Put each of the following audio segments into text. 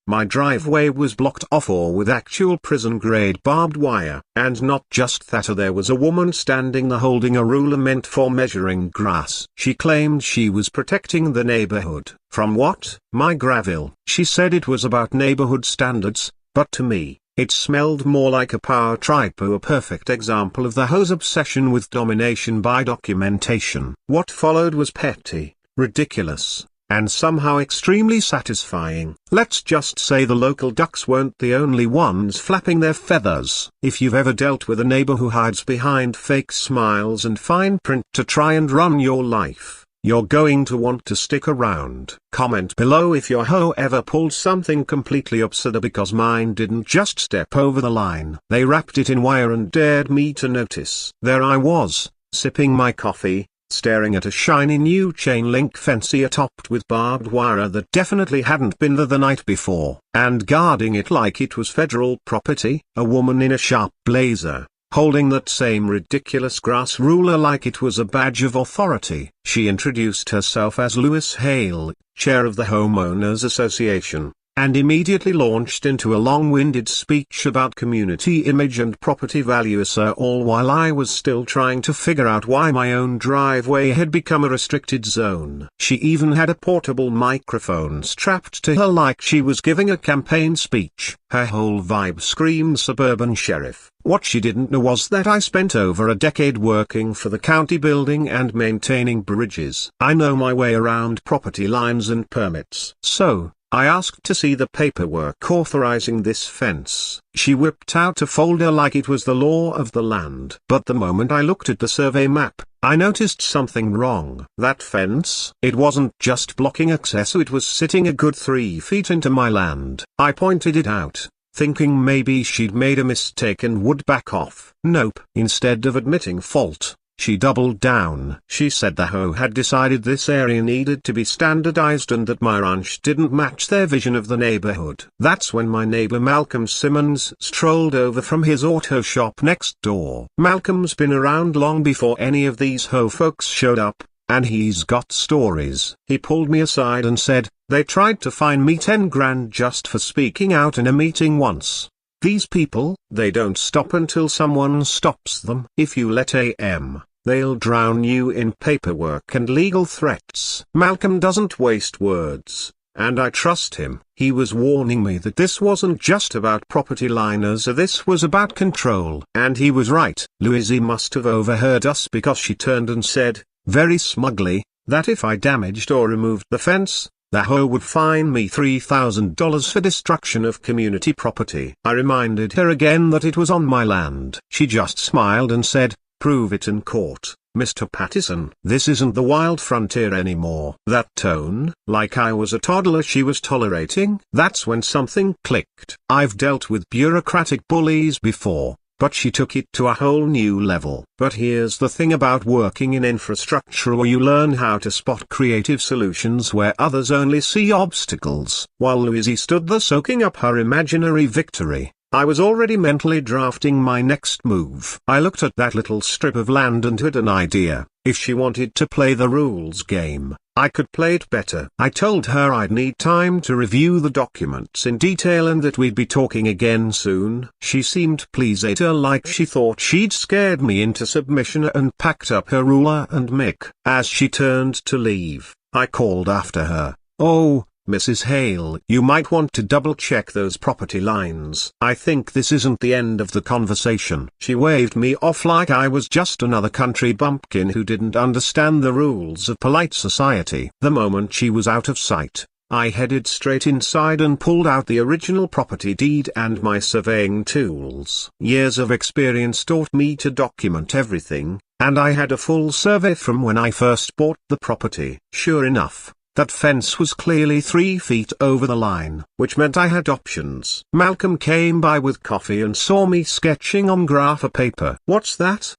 My driveway was blocked off or with actual prison-grade barbed wire. And not just that, there was a woman standing there holding a ruler meant for measuring grass. She claimed she was protecting the neighborhood. From what? My gravel. She said it was about neighborhood standards, but to me, it smelled more like a power trip, a perfect example of the HOA's obsession with domination by documentation. What followed was petty, ridiculous, and somehow extremely satisfying. Let's just say the local ducks weren't the only ones flapping their feathers. If you've ever dealt with a neighbor who hides behind fake smiles and fine print to try and run your life, you're going to want to stick around. Comment below if your hoe ever pulled something completely absurd, because mine didn't just step over the line. They wrapped it in wire and dared me to notice. There I was, sipping my coffee, staring at a shiny new chain link fence topped with barbed wire that definitely hadn't been there the night before, and guarding it like it was federal property. A woman in a sharp blazer, holding that same ridiculous grass ruler like it was a badge of authority. She introduced herself as Louise Hale, chair of the Homeowners Association, and immediately launched into a long-winded speech about community image and property value, all while I was still trying to figure out why my own driveway had become a restricted zone. She even had a portable microphone strapped to her like she was giving a campaign speech. Her whole vibe screamed suburban sheriff. What she didn't know was that I spent over a decade working for the county building and maintaining bridges. I know my way around property lines and permits. So, I asked to see the paperwork authorizing this fence. She whipped out a folder like it was the law of the land. But the moment I looked at the survey map, I noticed something wrong. That fence, it wasn't just blocking access, it was sitting a good 3 feet into my land. I pointed it out, thinking maybe she'd made a mistake and would back off. Nope. Instead of admitting fault, she doubled down. She said the HOA had decided this area needed to be standardized and that my ranch didn't match their vision of the neighborhood. That's when my neighbor Malcolm Simmons strolled over from his auto shop next door. Malcolm's been around long before any of these HOA folks showed up, and he's got stories. He pulled me aside and said, "They tried to fine me 10 grand just for speaking out in a meeting once. These people, they don't stop until someone stops them. If you let AM, they'll drown you in paperwork and legal threats." Malcolm doesn't waste words, and I trust him. He was warning me that this wasn't just about property liners, this was about control. And he was right. Louise must have overheard us, because she turned and said, very smugly, that if I damaged or removed the fence, the HOA would fine me $3,000 for destruction of community property. I reminded her again that it was on my land. She just smiled and said, "Prove it in court, Mr. Pattison." This isn't the wild frontier anymore. That tone, like I was a toddler she was tolerating, that's when something clicked. I've dealt with bureaucratic bullies before, but she took it to a whole new level. But here's the thing about working in infrastructure, where you learn how to spot creative solutions where others only see obstacles. While Louise stood there soaking up her imaginary victory, I was already mentally drafting my next move. I looked at that little strip of land and had an idea. If she wanted to play the rules game, I could play it better. I told her I'd need time to review the documents in detail and that we'd be talking again soon. She seemed pleased, like she thought she'd scared me into submission, and packed up her ruler and mic. As she turned to leave, I called after her, "Oh, Mrs. Hale, you might want to double-check those property lines. I think this isn't the end of the conversation." She waved me off like I was just another country bumpkin who didn't understand the rules of polite society. The moment she was out of sight, I headed straight inside and pulled out the original property deed and my surveying tools. Years of experience taught me to document everything, and I had a full survey from when I first bought the property. Sure enough, that fence was clearly 3 feet over the line, which meant I had options. Malcolm came by with coffee and saw me sketching on graph paper. "What's that?"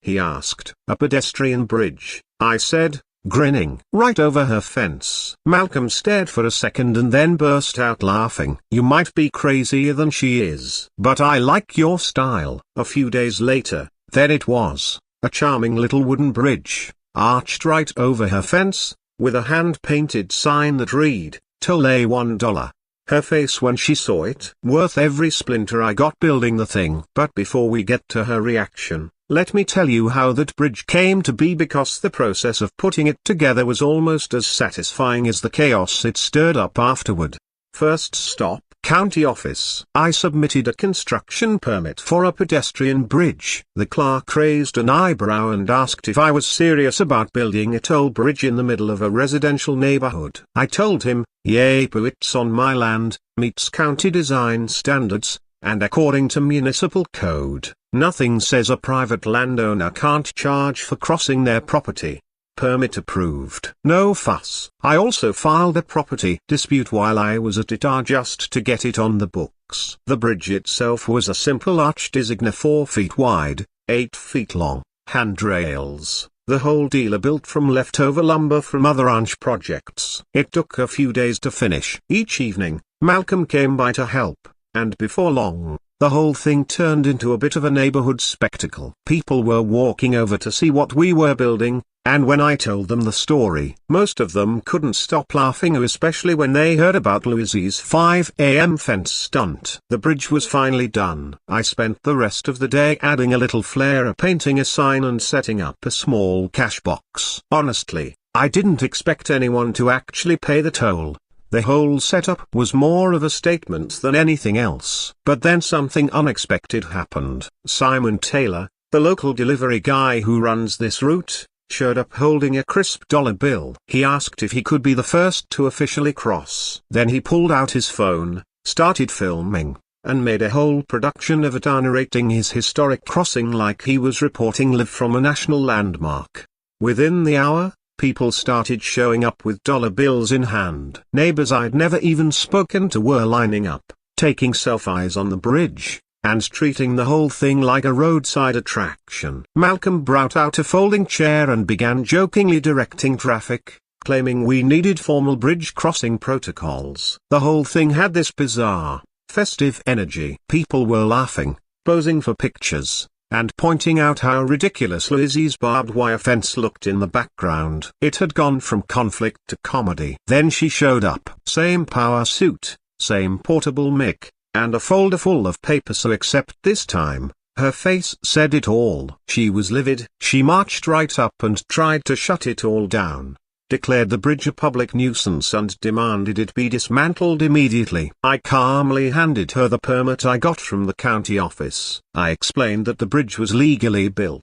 he asked. "A pedestrian bridge," I said, grinning. "Right over her fence." Malcolm stared for a second and then burst out laughing. "You might be crazier than she is, but I like your style." A few days later, there it was, a charming little wooden bridge, arched right over her fence, with a hand-painted sign that read, "Toll $1." her face when she saw it. Worth every splinter I got building the thing. But before we get to her reaction, let me tell you how that bridge came to be, because the process of putting it together was almost as satisfying as the chaos it stirred up afterward. First stop, county office. I submitted a construction permit for a pedestrian bridge. The clerk raised an eyebrow and asked if I was serious about building a toll bridge in the middle of a residential neighborhood. I told him, yep, it's on my land, meets county design standards, and according to municipal code, nothing says a private landowner can't charge for crossing their property. Permit approved. No fuss. I also filed a property dispute while I was at it just to get it on the books. The bridge itself was a simple arch designer 4 feet wide, 8 feet long, handrails, the whole deal built from leftover lumber from other ranch projects. It took a few days to finish. Each evening, Malcolm came by to help, and before long, the whole thing turned into a bit of a neighborhood spectacle. People were walking over to see what we were building, and when I told them the story, most of them couldn't stop laughing, especially when they heard about Louis's 5 a.m. fence stunt. The bridge was finally done. I spent the rest of the day adding a little flair, painting a sign and setting up a small cash box. Honestly, I didn't expect anyone to actually pay the toll. The whole setup was more of a statement than anything else. But then something unexpected happened. Simon Taylor, the local delivery guy who runs this route, showed up holding a crisp dollar bill. He asked if he could be the first to officially cross. Then he pulled out his phone, started filming, and made a whole production of it, narrating his historic crossing like he was reporting live from a national landmark. Within the hour, people started showing up with dollar bills in hand. Neighbors I'd never even spoken to were lining up, taking selfies on the bridge, and treating the whole thing like a roadside attraction. Malcolm brought out a folding chair and began jokingly directing traffic, claiming we needed formal bridge crossing protocols. The whole thing had this bizarre, festive energy. People were laughing, posing for pictures, and pointing out how ridiculous Lizzie's barbed wire fence looked in the background. It had gone from conflict to comedy. Then she showed up. Same power suit, same portable mic, and a folder full of paper, so except this time, her face said it all. She was livid. She marched right up and tried to shut it all down, declared the bridge a public nuisance and demanded it be dismantled immediately. I calmly handed her the permit I got from the county office. I explained that the bridge was legally built,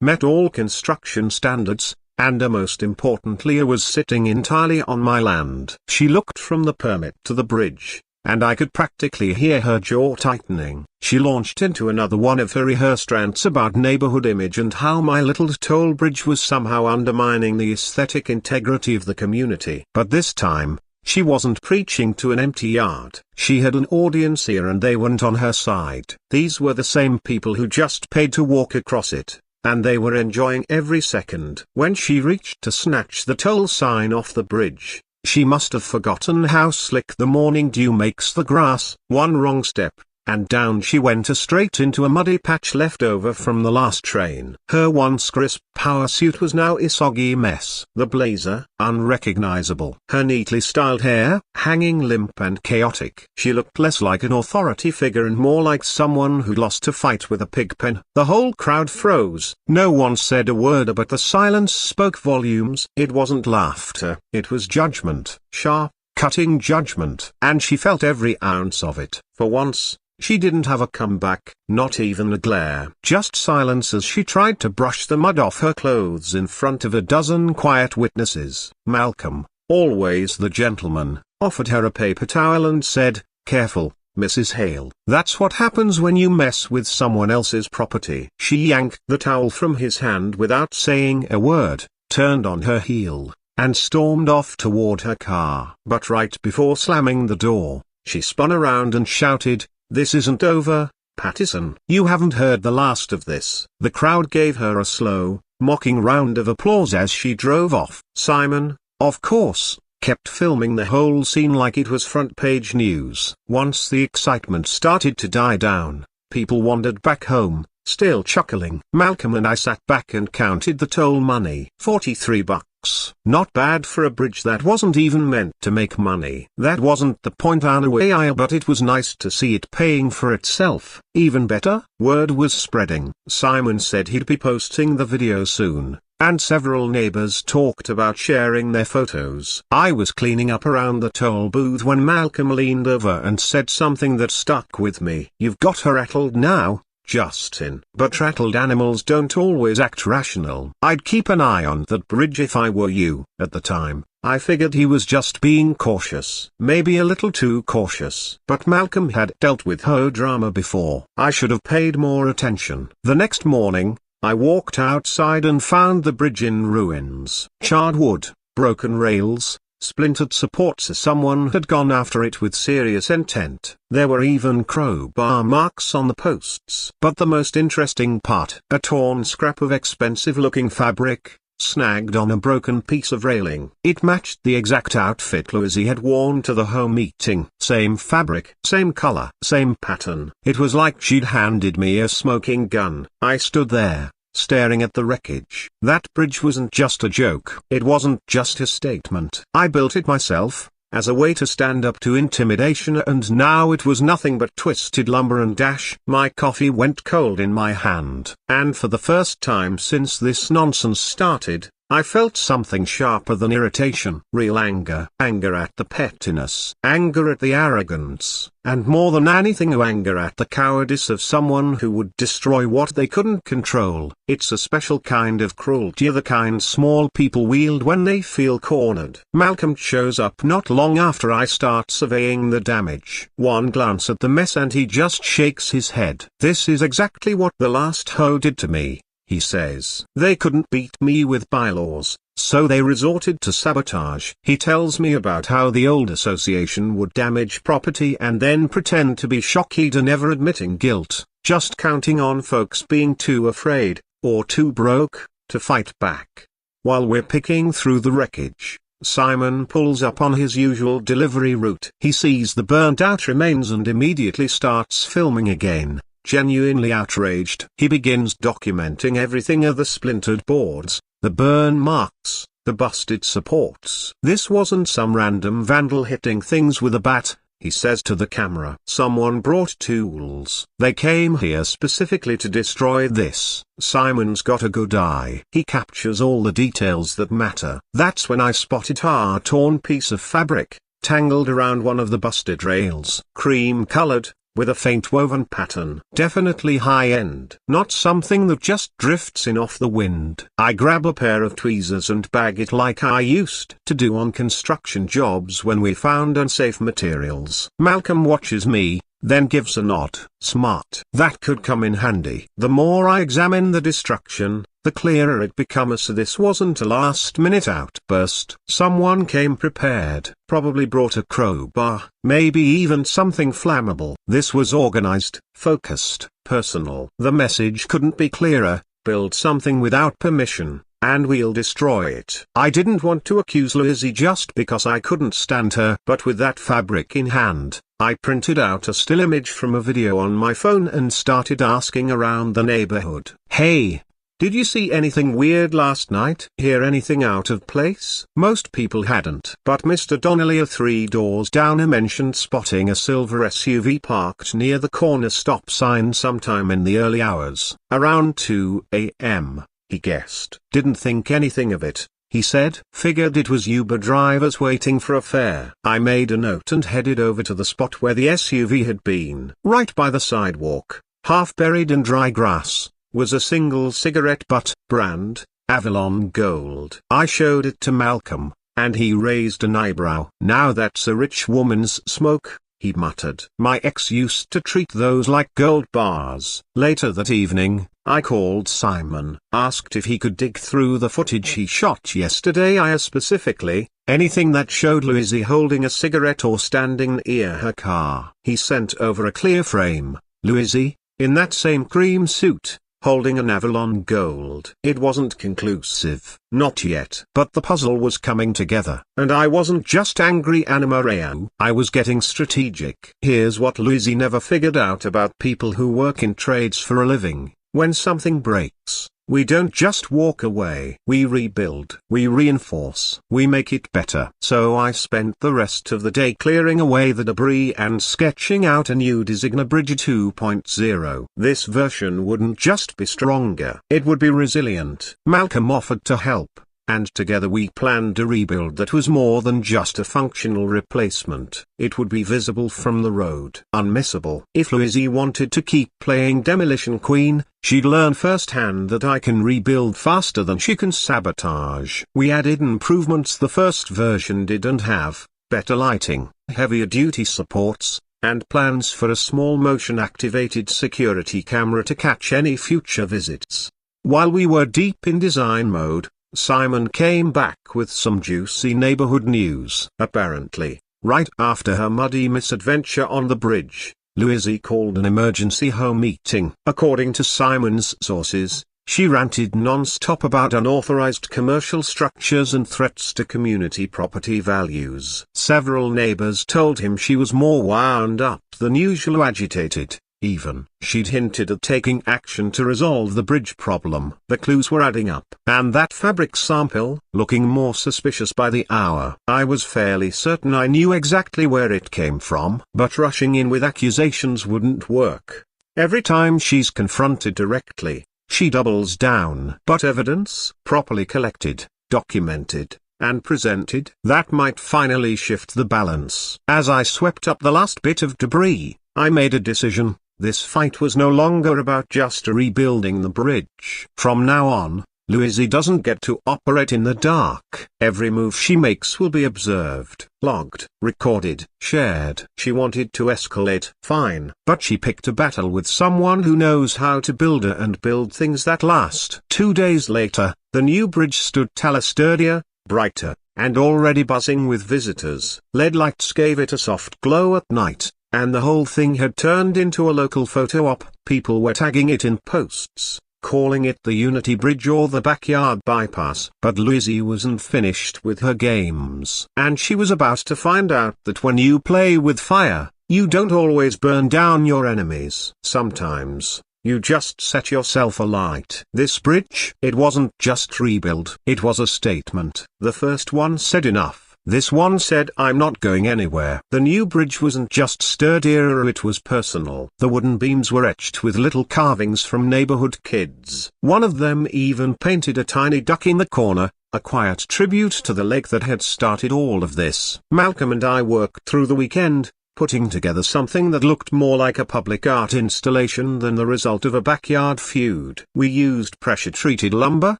met all construction standards, and most importantly was sitting entirely on my land. She looked from the permit to the bridge, and I could practically hear her jaw tightening. She launched into another one of her rehearsed rants about neighborhood image and how my little toll bridge was somehow undermining the aesthetic integrity of the community. But this time, she wasn't preaching to an empty yard. She had an audience here and they weren't on her side. These were the same people who just paid to walk across it, and they were enjoying every second. When she reached to snatch the toll sign off the bridge, she must have forgotten how slick the morning dew makes the grass. One wrong step, and down she went straight into a muddy patch left over from the last train. Her once crisp power suit was now a soggy mess. The blazer, unrecognizable. Her neatly styled hair, hanging limp and chaotic. She looked less like an authority figure and more like someone who'd lost a fight with a pigpen. The whole crowd froze. No one said a word, but the silence spoke volumes. It wasn't laughter. It was judgment. Sharp, cutting judgment. And she felt every ounce of it. For once, she didn't have a comeback, not even a glare. Just silence as she tried to brush the mud off her clothes in front of a dozen quiet witnesses. Malcolm, always the gentleman, offered her a paper towel and said, "Careful, Mrs. Hale. That's what happens when you mess with someone else's property." She yanked the towel from his hand without saying a word, turned on her heel, and stormed off toward her car. But right before slamming the door, she spun around and shouted, "This isn't over, Pattison. You haven't heard the last of this." The crowd gave her a slow, mocking round of applause as she drove off. Simon, of course, kept filming the whole scene like it was front-page news. Once the excitement started to die down, people wandered back home, still chuckling. Malcolm and I sat back and counted the toll money. $43. bucks. Not bad for a bridge that wasn't even meant to make money. That wasn't the point anyway, but it was nice to see it paying for itself. Even better, word was spreading. Simon said he'd be posting the video soon, and several neighbors talked about sharing their photos. I was cleaning up around the toll booth when Malcolm leaned over and said something that stuck with me. "You've got her rattled now, Justin." But rattled animals don't always act rational. I'd keep an eye on that bridge if I were you. At the time, I figured he was just being cautious. Maybe a little too cautious. But Malcolm had dealt with HOA drama before. I should have paid more attention. The next morning, I walked outside and found the bridge in ruins. Charred wood, broken rails, splintered supports as someone had gone after it with serious intent. There were even crowbar marks on the posts. But the most interesting part, a torn scrap of expensive-looking fabric, snagged on a broken piece of railing. It matched the exact outfit Louise had worn to the home meeting. Same fabric, same color, same pattern. It was like she'd handed me a smoking gun. I stood there, staring at the wreckage. That bridge wasn't just a joke. It wasn't just a statement. I built it myself, as a way to stand up to intimidation, and now it was nothing but twisted lumber and ash. My coffee went cold in my hand. And for the first time since this nonsense started, I felt something sharper than irritation. Real anger. Anger at the pettiness. Anger at the arrogance. And more than anything, anger at the cowardice of someone who would destroy what they couldn't control. It's a special kind of cruelty, the kind small people wield when they feel cornered. Malcolm shows up not long after I start surveying the damage. One glance at the mess and he just shakes his head. "This is exactly what the last HOA did to me," he says. "They couldn't beat me with bylaws, so they resorted to sabotage." He tells me about how the old association would damage property and then pretend to be shocked, never admitting guilt, just counting on folks being too afraid, or too broke, to fight back. While we're picking through the wreckage, Simon pulls up on his usual delivery route. He sees the burnt-out remains and immediately starts filming again. Genuinely outraged, he begins documenting everything: the splintered boards, the burn marks, the busted supports. "This wasn't some random vandal hitting things with a bat," he says to the camera. "Someone brought tools. They came here specifically to destroy this." Simon's got a good eye. He captures all the details that matter. "That's when I spotted a torn piece of fabric, tangled around one of the busted rails. Cream-colored, with a faint woven pattern. Definitely high-end. Not something that just drifts in off the wind." I grab a pair of tweezers and bag it like I used to do on construction jobs when we found unsafe materials. Malcolm watches me, then gives a nod. "Smart. That could come in handy." The more I examine the destruction, the clearer it becomes this wasn't a last-minute outburst. Someone came prepared, probably brought a crowbar, maybe even something flammable. This was organized, focused, personal. The message couldn't be clearer: build something without permission, and we'll destroy it. I didn't want to accuse Lizzie just because I couldn't stand her, but with that fabric in hand, I printed out a still image from a video on my phone and started asking around the neighborhood. "Hey, did you see anything weird last night? Hear anything out of place?" Most people hadn't. But Mr. Donnelly, 3 doors down, mentioned spotting a silver SUV parked near the corner stop sign sometime in the early hours. Around 2 a.m., he guessed. "Didn't think anything of it," he said. "Figured it was Uber drivers waiting for a fare." I made a note and headed over to the spot where the SUV had been. Right by the sidewalk, half buried in dry grass, was a single cigarette butt, brand, Avalon Gold. I showed it to Malcolm, and he raised an eyebrow. "Now that's a rich woman's smoke," he muttered. "My ex used to treat those like gold bars." Later that evening, I called Simon, asked if he could dig through the footage he shot yesterday, specifically, anything that showed Louise holding a cigarette or standing near her car. He sent over a clear frame, Louise, in that same cream suit, holding an Avalon Gold. It wasn't conclusive, not yet. But the puzzle was coming together. And I wasn't just angry Anna-Maria, I was getting strategic. Here's what Louise never figured out about people who work in trades for a living: when something breaks, We don't just walk away. We rebuild. We reinforce. We make it better. So I spent the rest of the day clearing away the debris and sketching out a new designer Bridge 2.0. This version wouldn't just be stronger. It would be resilient. Malcolm offered to help, and together we planned a rebuild that was more than just a functional replacement. It would be visible from the road. Unmissable. If Louise wanted to keep playing Demolition Queen, she'd learn firsthand that I can rebuild faster than she can sabotage. We added improvements the first version didn't have: better lighting, heavier duty supports, and plans for a small motion-activated security camera to catch any future visits. While we were deep in design mode, Simon came back with some juicy neighborhood news. Apparently, right after her muddy misadventure on the bridge, Louise called an emergency home meeting. According to Simon's sources, she ranted non-stop about unauthorized commercial structures and threats to community property values. Several neighbors told him she was more wound up than usual, agitated. Even, she'd hinted at taking action to resolve the bridge problem. The clues were adding up. And that fabric sample, looking more suspicious by the hour. I was fairly certain I knew exactly where it came from. But rushing in with accusations wouldn't work. Every time she's confronted directly, she doubles down. But evidence, properly collected, documented, and presented, that might finally shift the balance. As I swept up the last bit of debris, I made a decision. This fight was no longer about just rebuilding the bridge. From now on, Louise doesn't get to operate in the dark. Every move she makes will be observed, logged, recorded, shared. She wanted to escalate, fine, but she picked a battle with someone who knows how to build things that last. 2 days later, the new bridge stood taller, sturdier, brighter, and already buzzing with visitors. LED lights gave it a soft glow at night, and the whole thing had turned into a local photo op. People were tagging it in posts, calling it the Unity Bridge or the Backyard Bypass. But Louise wasn't finished with her games. And she was about to find out that when you play with fire, you don't always burn down your enemies. Sometimes, you just set yourself alight. This bridge, it wasn't just rebuild. It was a statement. The first one said enough. This one said, I'm not going anywhere. The new bridge wasn't just sturdier, it was personal. The wooden beams were etched with little carvings from neighborhood kids. One of them even painted a tiny duck in the corner, a quiet tribute to the lake that had started all of this. Malcolm and I worked through the weekend, putting together something that looked more like a public art installation than the result of a backyard feud. We used pressure-treated lumber,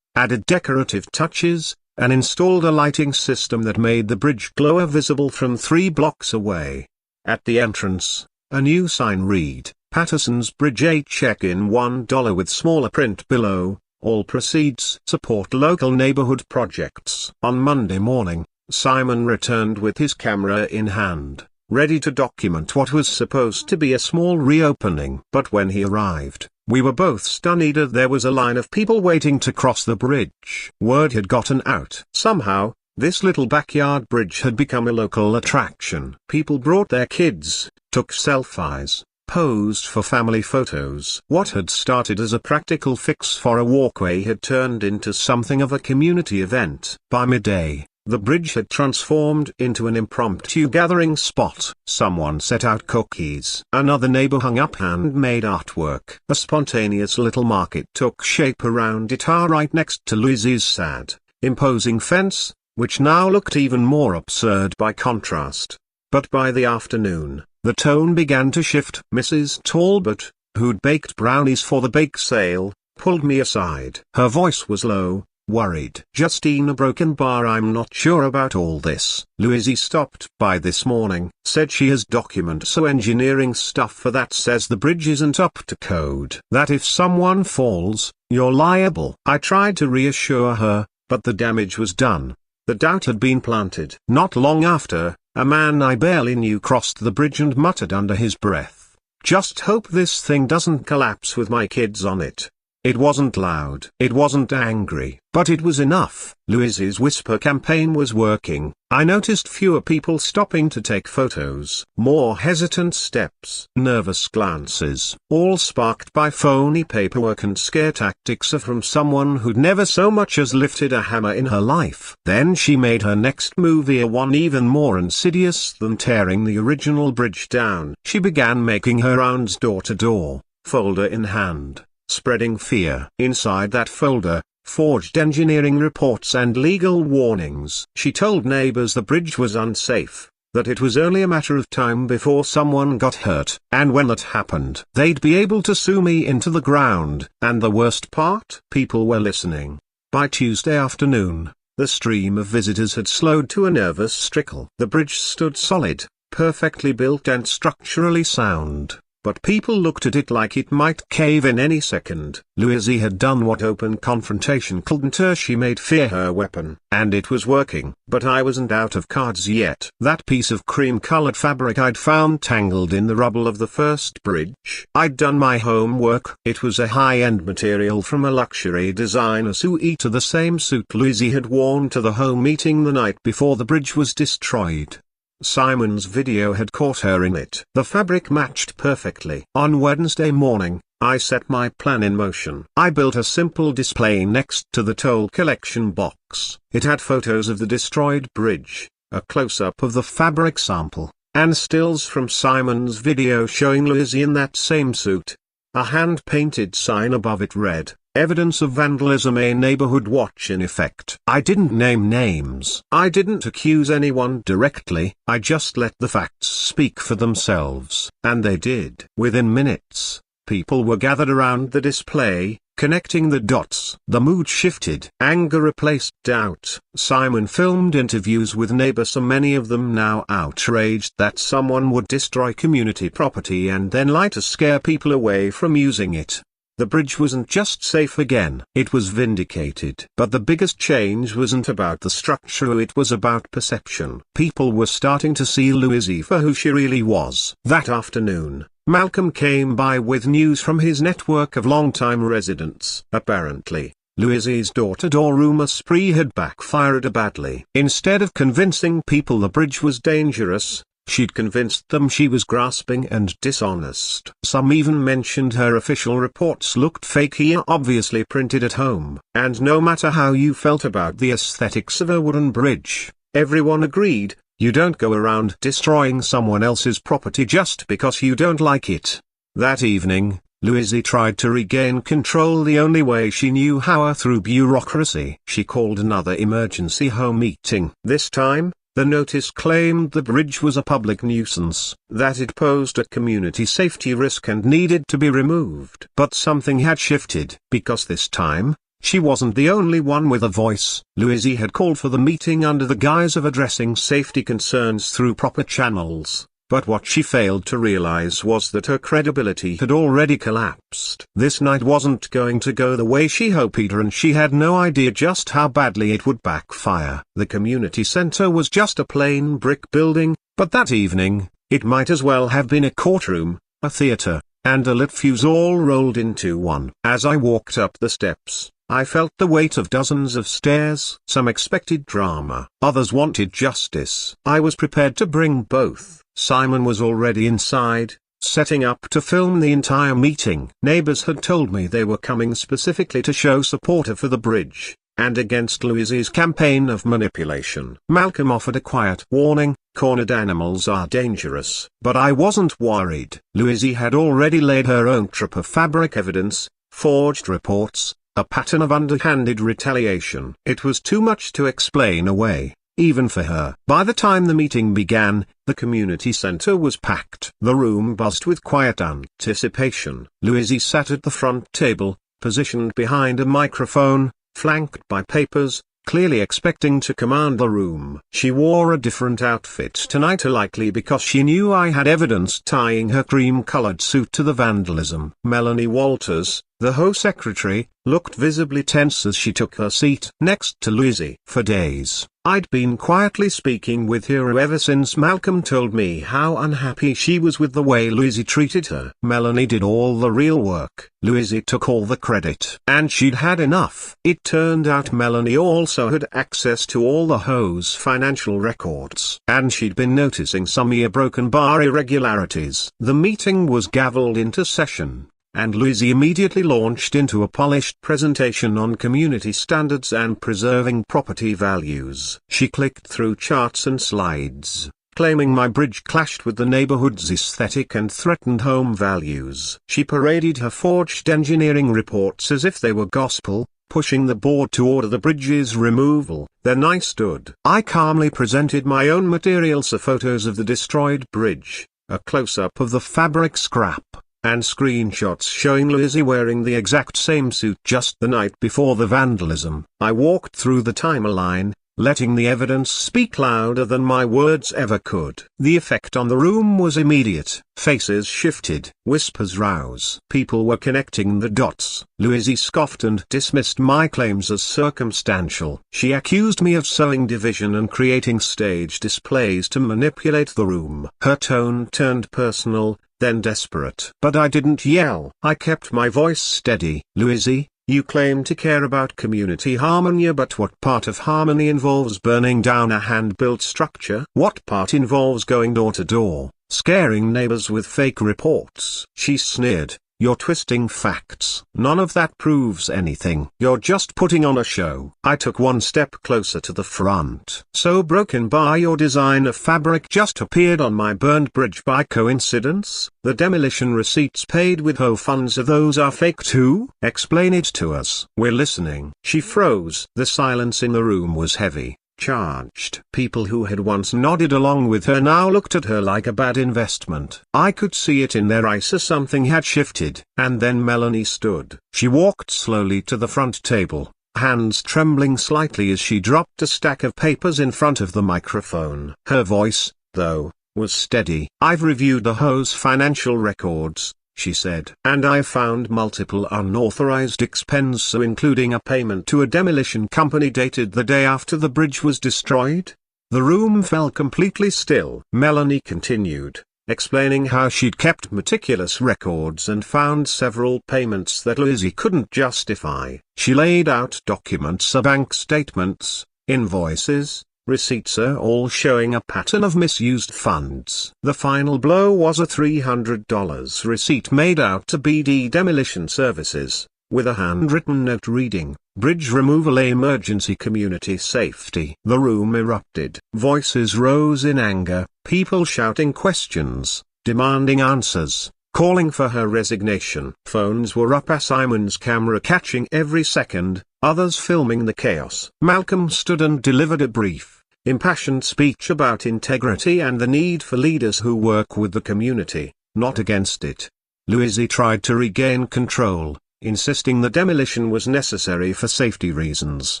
added decorative touches, and installed a lighting system that made the bridge glow visible from 3 blocks away. At the entrance, a new sign read, Patterson's Bridge, a check-in $1 with smaller print below, all proceeds support local neighborhood projects. On Monday morning, Simon returned with his camera in hand, ready to document what was supposed to be a small reopening. But when he arrived, we were both stunned. There was a line of people waiting to cross the bridge. Word had gotten out. Somehow, this little backyard bridge had become a local attraction. People brought their kids, took selfies, posed for family photos. What had started as a practical fix for a walkway had turned into something of a community event. By midday, the bridge had transformed into an impromptu gathering spot. Someone set out cookies. Another neighbor hung up handmade artwork. A spontaneous little market took shape around it, right next to Louise's sad, imposing fence, which now looked even more absurd by contrast. But by the afternoon, the tone began to shift. Mrs. Talbot, who'd baked brownies for the bake sale, pulled me aside. Her voice was low, worried. Justine, a broken bar. I'm not sure about all this. Louise stopped by this morning, said she has documents, so engineering stuff for that says the bridge isn't up to code. That if someone falls, you're liable. I tried to reassure her, but the damage was done. The doubt had been planted. Not long after, a man I barely knew crossed the bridge and muttered under his breath, "Just hope this thing doesn't collapse with my kids on it." It wasn't loud. It wasn't angry. But it was enough. Louise's whisper campaign was working. I noticed fewer people stopping to take photos. More hesitant steps. Nervous glances. All sparked by phony paperwork and scare tactics from someone who'd never so much as lifted a hammer in her life. Then she made her next move, a one even more insidious than tearing the original bridge down. She began making her rounds door to door, folder in hand, spreading fear. Inside that folder, forged engineering reports and legal warnings. She told neighbors the bridge was unsafe, that it was only a matter of time before someone got hurt, and when that happened, they'd be able to sue me into the ground. And the worst part? People were listening. By Tuesday afternoon, the stream of visitors had slowed to a nervous trickle. The bridge stood solid, perfectly built and structurally sound. But people looked at it like it might cave in any second. Louise had done what open confrontation couldn't. She made fear her weapon. And it was working. But I wasn't out of cards yet. That piece of cream-colored fabric I'd found tangled in the rubble of the first bridge. I'd done my homework. It was a high-end material from a luxury designer suite, to the same suit Louise had worn to the home meeting the night before the bridge was destroyed. Simon's video had caught her in it. The fabric matched perfectly. On Wednesday morning, I set my plan in motion. I built a simple display next to the toll collection box. It had photos of the destroyed bridge, a close-up of the fabric sample, and stills from Simon's video showing Louise in that same suit. A hand-painted sign above it read, "Evidence of vandalism, a neighborhood watch in effect." I didn't name names. I didn't accuse anyone directly. I just let the facts speak for themselves. And they did. Within minutes, people were gathered around the display, connecting the dots. The mood shifted. Anger replaced doubt. Simon filmed interviews with neighbors, so many of them now outraged that someone would destroy community property and then lie to scare people away from using it. The bridge wasn't just safe again, it was vindicated. But the biggest change wasn't about the structure, it was about perception. People were starting to see Louise for who she really was. That afternoon, Malcolm came by with news from his network of longtime residents. Apparently, Louise's door-to-door rumor spree had backfired badly. Instead of convincing people the bridge was dangerous, she'd convinced them she was grasping and dishonest. Some even mentioned her official reports looked fake, here obviously printed at home. And no matter how you felt about the aesthetics of a wooden bridge, everyone agreed, you don't go around destroying someone else's property just because you don't like it. That evening, Louise tried to regain control the only way she knew how, through bureaucracy. She called another emergency home meeting. This time, the notice claimed the bridge was a public nuisance, that it posed a community safety risk and needed to be removed. But something had shifted, because this time, she wasn't the only one with a voice. Louise had called for the meeting under the guise of addressing safety concerns through proper channels. But what she failed to realize was that her credibility had already collapsed. This night wasn't going to go the way she hoped, and she had no idea just how badly it would backfire. The community center was just a plain brick building, but that evening, it might as well have been a courtroom, a theater, and a lit fuse all rolled into one. As I walked up the steps, I felt the weight of dozens of stares. Some expected drama, others wanted justice. I was prepared to bring both. Simon was already inside, setting up to film the entire meeting. Neighbors had told me they were coming specifically to show support for the bridge, and against Louise's campaign of manipulation. Malcolm offered a quiet warning, cornered animals are dangerous. But I wasn't worried. Louise had already laid her own trap of fabric evidence, forged reports, a pattern of underhanded retaliation. It was too much to explain away, even for her. By the time the meeting began, the community center was packed. The room buzzed with quiet anticipation. Louise sat at the front table, positioned behind a microphone, flanked by papers, clearly expecting to command the room. She wore a different outfit tonight, likely because she knew I had evidence tying her cream-colored suit to the vandalism. Melanie Walters, the HOA secretary, looked visibly tense as she took her seat next to Louise. For days, I'd been quietly speaking with Hero ever since Malcolm told me how unhappy she was with the way Louise treated her. Melanie did all the real work. Louise took all the credit. And she'd had enough. It turned out Melanie also had access to all the HOA's financial records. And she'd been noticing some broken bar irregularities. The meeting was gavelled into session, and Louise immediately launched into a polished presentation on community standards and preserving property values. She clicked through charts and slides, claiming my bridge clashed with the neighborhood's aesthetic and threatened home values. She paraded her forged engineering reports as if they were gospel, pushing the board to order the bridge's removal. Then I stood. I calmly presented my own materials, photos of the destroyed bridge, a close-up of the fabric scrap, and screenshots showing Lizzie wearing the exact same suit just the night before the vandalism. I walked through the timeline, letting the evidence speak louder than my words ever could. The effect on the room was immediate. Faces shifted, whispers rose. People were connecting the dots. Louise scoffed and dismissed my claims as circumstantial. She accused me of sowing division and creating stage displays to manipulate the room. Her tone turned personal, then desperate. But I didn't yell. I kept my voice steady. Louise, you claim to care about community harmony, but what part of harmony involves burning down a hand-built structure? What part involves going door to door, scaring neighbors with fake reports? She sneered. You're twisting facts. None of that proves anything. You're just putting on a show. I took one step closer to the front. So broken by your design of fabric just appeared on my burned bridge by coincidence? The demolition receipts paid with HOA funds, those are fake too? Explain it to us. We're listening. She froze. The silence in the room was heavy, charged. People who had once nodded along with her now looked at her like a bad investment. I could see it in their eyes. Something had shifted. And then Melanie stood. She walked slowly to the front table, hands trembling slightly as she dropped a stack of papers in front of the microphone. Her voice, though, was steady. I've reviewed the HOA's financial records, she said, and I found multiple unauthorized expenses, including a payment to a demolition company dated the day after the bridge was destroyed. The room fell completely still. Melanie continued, explaining how she'd kept meticulous records and found several payments that Lizzie couldn't justify. She laid out documents, bank statements, invoices, receipts, all showing a pattern of misused funds. The final blow was a $300 receipt made out to BD Demolition Services, with a handwritten note reading, "Bridge removal emergency community safety." The room erupted. Voices rose in anger, people shouting questions, demanding answers, calling for her resignation. Phones were up, Simon's camera catching every second, others filming the chaos. Malcolm stood and delivered a brief, impassioned speech about integrity and the need for leaders who work with the community, not against it. Louise tried to regain control, insisting the demolition was necessary for safety reasons.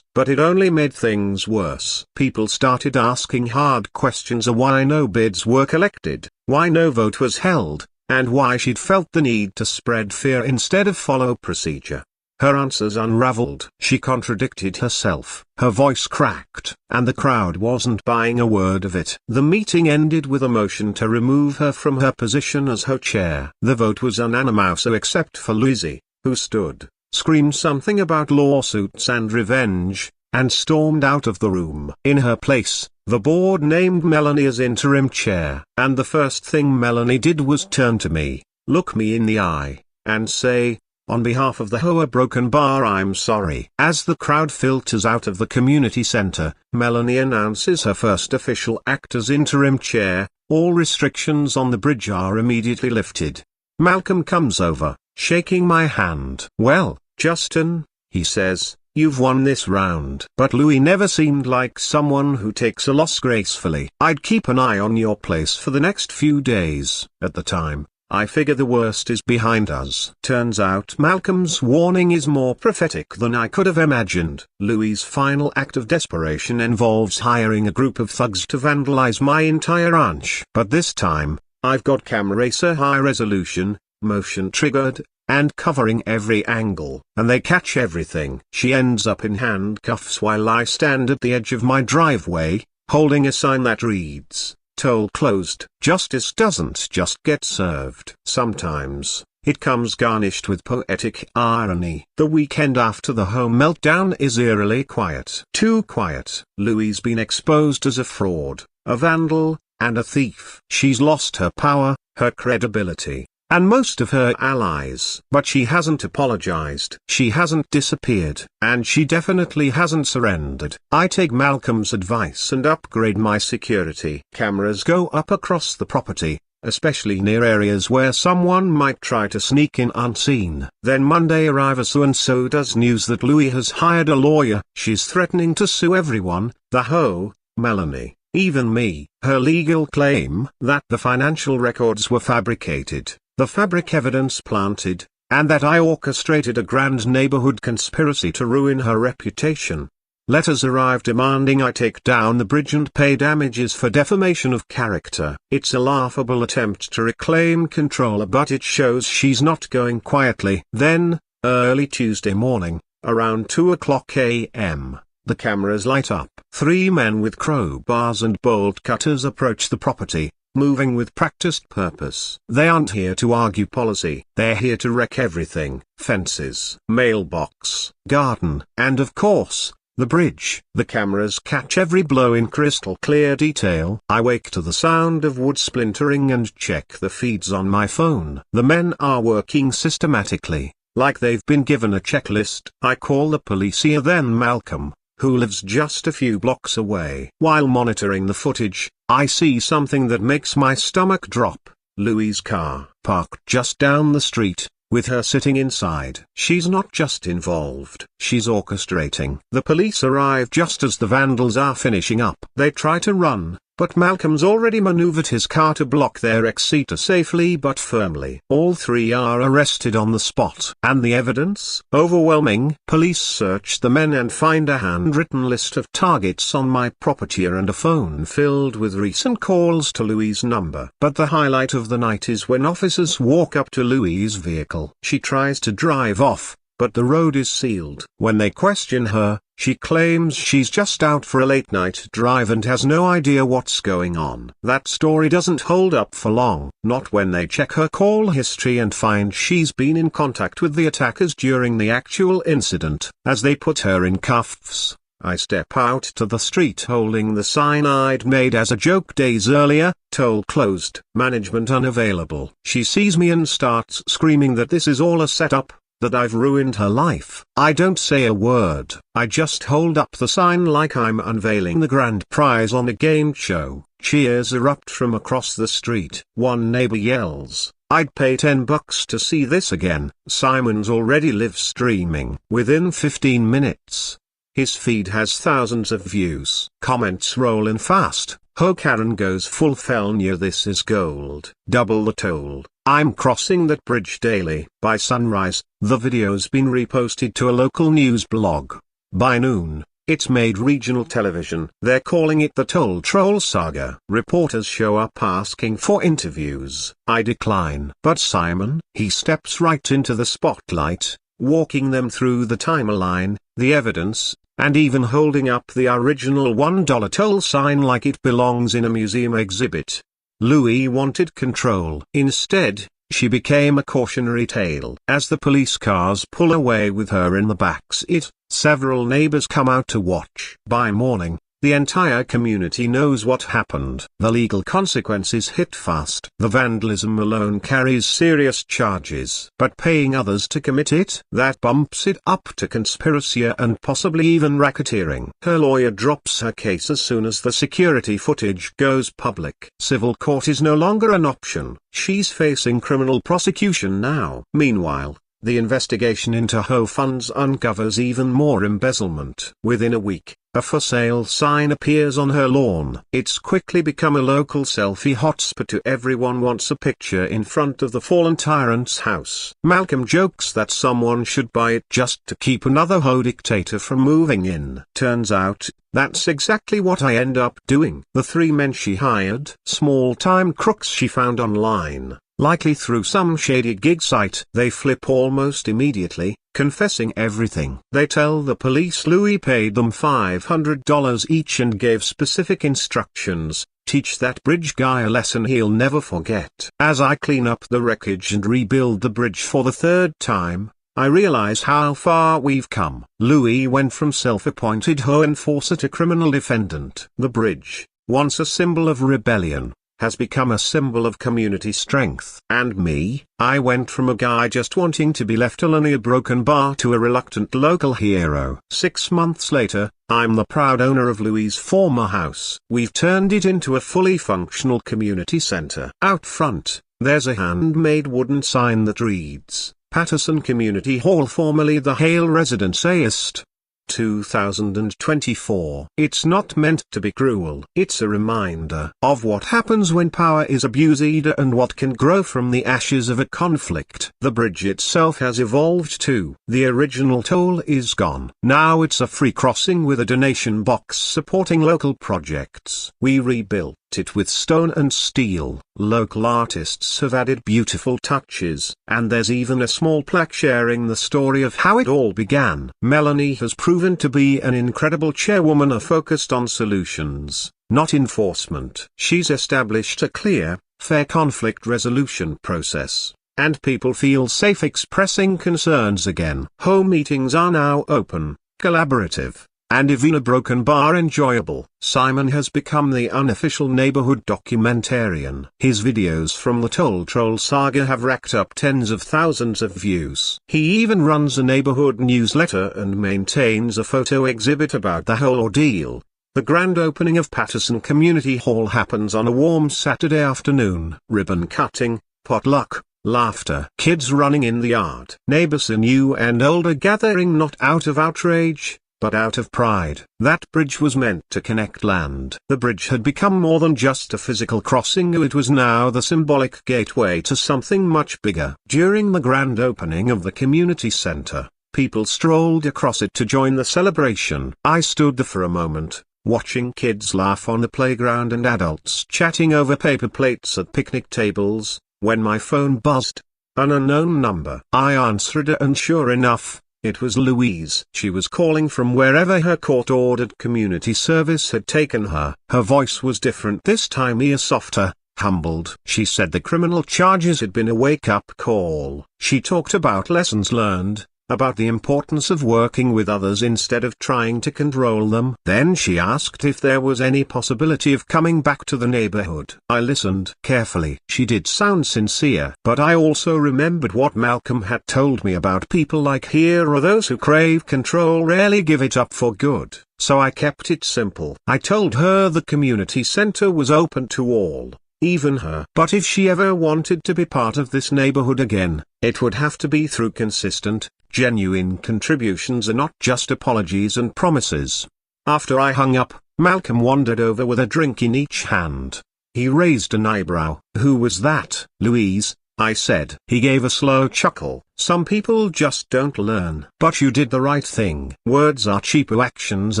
But it only made things worse. People started asking hard questions: why no bids were collected, why no vote was held, and why she'd felt the need to spread fear instead of follow procedure. Her answers unraveled. She contradicted herself. Her voice cracked, and the crowd wasn't buying a word of it. The meeting ended with a motion to remove her from her position as HOA chair. The vote was unanimous except for Louise, who stood, screamed something about lawsuits and revenge, and stormed out of the room. In her place, the board named Melanie as interim chair. And the first thing Melanie did was turn to me, look me in the eye, and say, "On behalf of the HOA Broken Bar, I'm sorry." As the crowd filters out of the community center, Melanie announces her first official act as interim chair. All restrictions on the bridge are immediately lifted. Malcolm comes over, shaking my hand. "Well, Justin," he says, "you've won this round." But Louis never seemed like someone who takes a loss gracefully. "I'd keep an eye on your place for the next few days." At the time, I figure the worst is behind us. Turns out Malcolm's warning is more prophetic than I could have imagined. Louis's final act of desperation involves hiring a group of thugs to vandalize my entire ranch. But this time, I've got camera, high resolution, motion triggered, and covering every angle, and they catch everything. She ends up in handcuffs while I stand at the edge of my driveway, holding a sign that reads, "Toll closed." Justice doesn't just get served. Sometimes, it comes garnished with poetic irony. The weekend after the home meltdown is eerily quiet. Too quiet. Louie's been exposed as a fraud, a vandal, and a thief. She's lost her power, her credibility, and most of her allies. But she hasn't apologized. She hasn't disappeared. And she definitely hasn't surrendered. I take Malcolm's advice and upgrade my security. Cameras go up across the property, especially near areas where someone might try to sneak in unseen. Then Monday arrives and so does news that Louie has hired a lawyer. She's threatening to sue everyone, the hoe, Melanie, even me. Her legal claim that the financial records were fabricated, the fabric evidence planted, and that I orchestrated a grand neighborhood conspiracy to ruin her reputation. Letters arrive demanding I take down the bridge and pay damages for defamation of character. It's a laughable attempt to reclaim control, but it shows she's not going quietly. Then, early Tuesday morning, around 2:00 a.m., the cameras light up. 3 men with crowbars and bolt cutters approach the property, moving with practiced purpose. They aren't here to argue policy. They're here to wreck everything. Fences, mailbox, garden, and of course, the bridge. The cameras catch every blow in crystal clear detail. I wake to the sound of wood splintering and check the feeds on my phone. The men are working systematically, like they've been given a checklist. I call the police here, then Malcolm, who lives just a few blocks away. While monitoring the footage, I see something that makes my stomach drop. Louie's car, parked just down the street, with her sitting inside. She's not just involved, she's orchestrating. The police arrive just as the vandals are finishing up. They try to run, but Malcolm's already maneuvered his car to block their exit safely but firmly. All 3 are arrested on the spot. And the evidence? Overwhelming. Police search the men and find a handwritten list of targets on my property and a phone filled with recent calls to Louie's number. But the highlight of the night is when officers walk up to Louie's vehicle. She tries to drive off, but the road is sealed. When they question her, she claims she's just out for a late-night drive and has no idea what's going on. That story doesn't hold up for long. Not when they check her call history and find she's been in contact with the attackers during the actual incident. As they put her in cuffs, I step out to the street holding the sign I'd made as a joke days earlier, "Toll closed, management unavailable." She sees me and starts screaming that this is all a setup, that I've ruined her life. I don't say a word. I just hold up the sign like I'm unveiling the grand prize on a game show. Cheers erupt from across the street. One neighbor yells, "I'd pay $10 to see this again." Simon's already live streaming. Within 15 minutes, his feed has thousands of views. Comments roll in fast. Ho Karen goes full Felnia, this is gold. Double the toll. I'm crossing that bridge daily. By sunrise, the video's been reposted to a local news blog. By noon, it's made regional television. They're calling it the Toll Troll Saga. Reporters show up asking for interviews. I decline. But Simon, he steps right into the spotlight, walking them through the timeline, the evidence, and even holding up the original $1 toll sign like it belongs in a museum exhibit. Louie wanted control. Instead, she became a cautionary tale. As the police cars pull away with her in the backseat, several neighbors come out to watch. By morning, the entire community knows what happened. The legal consequences hit fast. The vandalism alone carries serious charges. But paying others to commit it, that bumps it up to conspiracy and possibly even racketeering. Her lawyer drops her case as soon as the security footage goes public. Civil court is no longer an option. She's facing criminal prosecution now. Meanwhile, the investigation into HOA funds uncovers even more embezzlement. Within a week, a for sale sign appears on her lawn. It's quickly become a local selfie hotspot. To everyone wants a picture in front of the fallen tyrant's house. Malcolm jokes that someone should buy it just to keep another HOA dictator from moving in. Turns out, that's exactly what I end up doing. The 3 men she hired, small-time crooks she found online, likely through some shady gig site. They flip almost immediately, confessing everything. They tell the police Louis paid them $500 each and gave specific instructions: teach that bridge guy a lesson he'll never forget. As I clean up the wreckage and rebuild the bridge for the third time, I realize how far we've come. Louis went from self-appointed HOA enforcer to criminal defendant. The bridge, once a symbol of rebellion, has become a symbol of community strength. And me, I went from a guy just wanting to be left alone in a broken bar to a reluctant local hero. 6 months later, I'm the proud owner of Louis' former house. We've turned it into a fully functional community center. Out front, there's a handmade wooden sign that reads, Patterson Community Hall, formerly the Hale Residence East. 2024. It's not meant to be cruel. It's a reminder of what happens when power is abused and what can grow from the ashes of a conflict. The bridge itself has evolved too. The original toll is gone. Now it's a free crossing with a donation box supporting local projects. We rebuilt it with stone and steel. Local artists have added beautiful touches, and there's even a small plaque sharing the story of how it all began. Melanie has proven to be an incredible chairwoman, focused on solutions, not enforcement. She's established a clear, fair conflict resolution process, and people feel safe expressing concerns again. Home meetings are now open, collaborative, and even a broken bar enjoyable. Simon has become the unofficial neighborhood documentarian. His videos from the Toll Troll saga have racked up tens of thousands of views. He even runs a neighborhood newsletter and maintains a photo exhibit about the whole ordeal. The grand opening of Patterson Community Hall happens on a warm Saturday afternoon. Ribbon cutting, potluck, laughter, kids running in the yard. Neighbors new and older gathering not out of outrage, but out of pride. That bridge was meant to connect land. The bridge had become more than just a physical crossing, it was now the symbolic gateway to something much bigger. During the grand opening of the community center, people strolled across it to join the celebration. I stood there for a moment, watching kids laugh on the playground and adults chatting over paper plates at picnic tables, when my phone buzzed. An unknown number. I answered it, and sure enough, it was Louise. She was calling from wherever her court-ordered community service had taken her. Her voice was different this time, softer, humbled. She said the criminal charges had been a wake-up call. She talked about lessons learned, about the importance of working with others instead of trying to control them. Then she asked if there was any possibility of coming back to the neighborhood. I listened carefully. She did sound sincere, but I also remembered what Malcolm had told me about people like here are those who crave control rarely give it up for good. So I kept it simple. I told her the community center was open to all, even her. But if she ever wanted to be part of this neighborhood again, it would have to be through consistent, genuine contributions and not just apologies and promises. After I hung up, Malcolm wandered over with a drink in each hand. He raised an eyebrow. "Who was that?" "Louise," I said. He gave a slow chuckle. "Some people just don't learn. But you did the right thing. Words are cheap, actions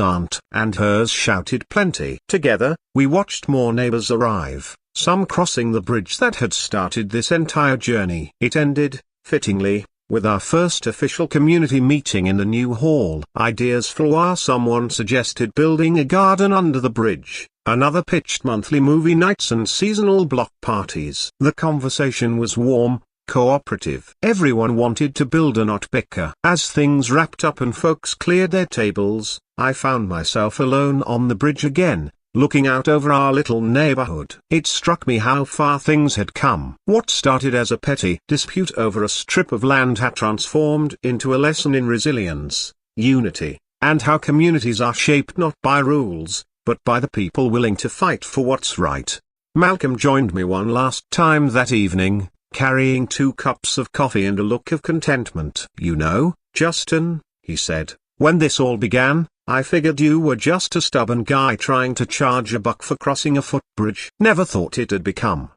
aren't." And hers shouted plenty. Together, we watched more neighbors arrive, some crossing the bridge that had started this entire journey. It ended, fittingly, with our first official community meeting in the new hall. Ideas flew. Someone suggested building a garden under the bridge. Another pitched monthly movie nights and seasonal block parties. The conversation was warm, cooperative. Everyone wanted to build and not bicker. As things wrapped up and folks cleared their tables, I found myself alone on the bridge again, looking out over our little neighborhood. It struck me how far things had come. What started as a petty dispute over a strip of land had transformed into a lesson in resilience, unity, and how communities are shaped not by rules, but by the people willing to fight for what's right. Malcolm joined me one last time that evening, carrying 2 cups of coffee and a look of contentment. "You know, Justin," he said, "when this all began, I figured you were just a stubborn guy trying to charge $1 for crossing a footbridge. Never thought it'd become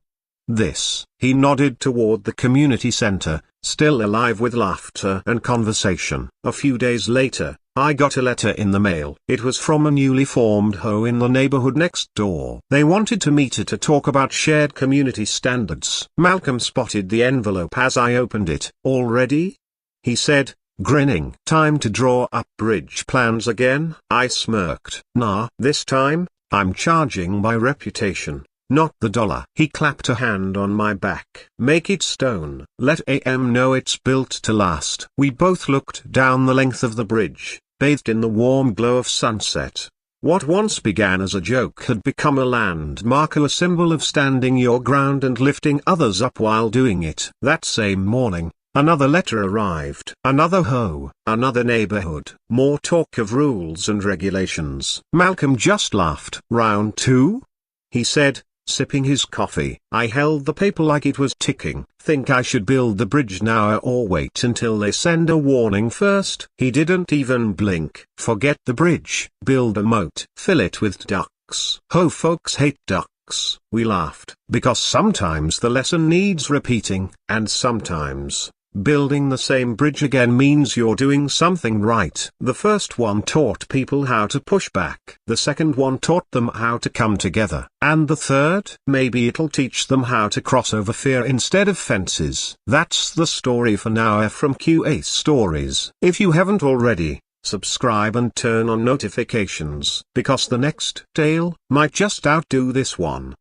this." He nodded toward the community center, still alive with laughter and conversation. A few days later, I got a letter in the mail. It was from a newly formed HOA in the neighborhood next door. They wanted to meet to talk about shared community standards. Malcolm spotted the envelope as I opened it. "Already?" he said, grinning. "Time to draw up bridge plans again?" I smirked. "Nah, this time, I'm charging by reputation, not the dollar." He clapped a hand on my back. "Make it stone. Let AM know it's built to last." We both looked down the length of the bridge, bathed in the warm glow of sunset. What once began as a joke had become a landmark, a symbol of standing your ground and lifting others up while doing it. That same morning, another letter arrived. Another HOA, another neighborhood. More talk of rules and regulations. Malcolm just laughed. "Round two?" he said, sipping his coffee. I held the paper like it was ticking. "Think I should build the bridge now or wait until they send a warning first?" He didn't even blink. "Forget the bridge. Build a moat. Fill it with ducks." "Ho, folks hate ducks." We laughed. Because sometimes the lesson needs repeating, and sometimes building the same bridge again means you're doing something right. The first one taught people how to push back. The second one taught them how to come together. And the third, maybe it'll teach them how to cross over fear instead of fences. That's the story for now from QA Stories. If you haven't already, subscribe and turn on notifications, because the next tale might just outdo this one.